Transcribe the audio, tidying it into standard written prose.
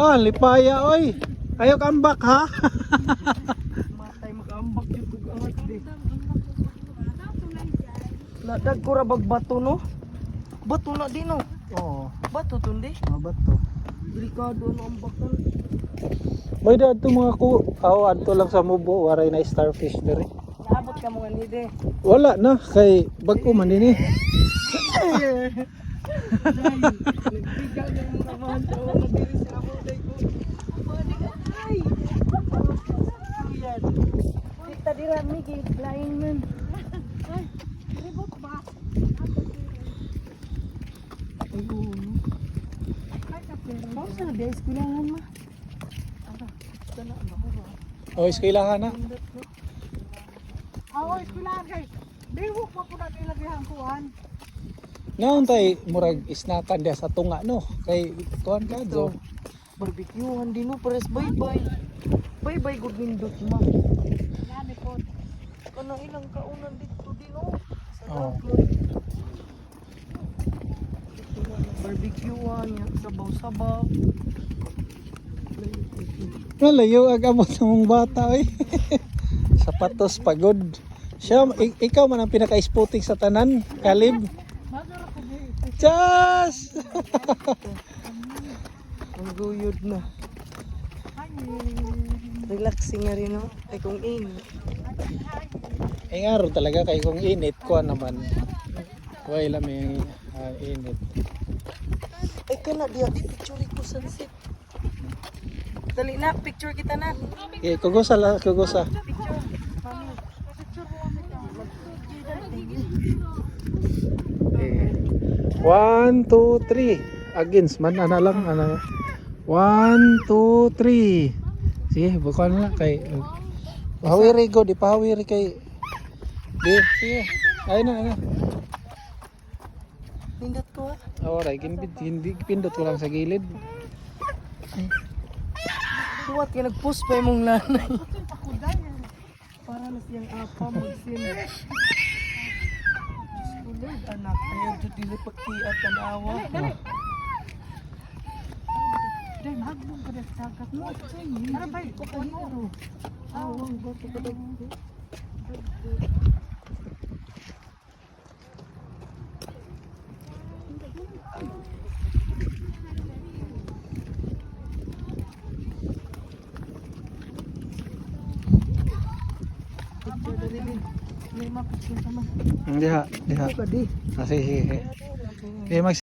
Oh, lipaya oy. Ayaw kambak ha. Matay mag-ambak yung kugangat di. Nadag ko ra bag bato no. Bato na din no. Oo, Bato tundi. mabat to. Delikado no ambakan. May daad to mga ku. Adto lang sa Mubo, waray na starfish diri. Naabot ka mo nga ni de. Wala na kay bag-o man din eh. Nagbigal na yung samahan sa una diri sa ako day ko. Ay! Yan. Kita dira Migi, lain man. Ay, ribot ba? Ayun. Kau sa day eskwelahan ma? Ano? Kana ba ko ba? O, eskwelahan na. Ako eskwelahan kay Bihok pa po natin ilagay ang kuhan. Naon tay murag isnakan dia sa tunga no. Kay kuan ka do. Barbecuehan din no, pares bye-bye. Bye-bye good nindot ma. Nani po. Kanang ilang kaunan dito din no. Sa Oo. Taplot. Barbecuehan, sabaw-sabaw. Malayo ag abot sa mong bata oy. Sapatos pagod. Siya, ikaw man ang pinaka-isputik sa tanan, Kalib. Magara ko di. Chas! Ang guyod na. Relaxing nga rin no. Ay kung Ay nga ro talaga kay kung init ko naman. Way lang may init. Ay kana di picture ko sunset. Dali na, picture kita na. Okay, kugusa la, kugusa. Picture. Mami. Okay. 1, 2, 3. Against man ana lang ana. 1, 2, 3. Sige, bukan na kay pahawiri go, di pahawiri kay di. Sige. Ayun na, ayun. Pindot ko ah. Alright, hindi pindot ko lang sa gilid. Tuwat ka nag-post pa yung nanay. Para na siyang apa magsin. Diyos ko anak, ayaw dyan dili pagkiat ang awa. Dahil magbong ka na sa sagat mo. Para ba ito ka nito? Awang ba ito ka daw? Picture dari din. May mapicture sama. Diha, diha. Ito ka di. Sige, sige. Okay, mag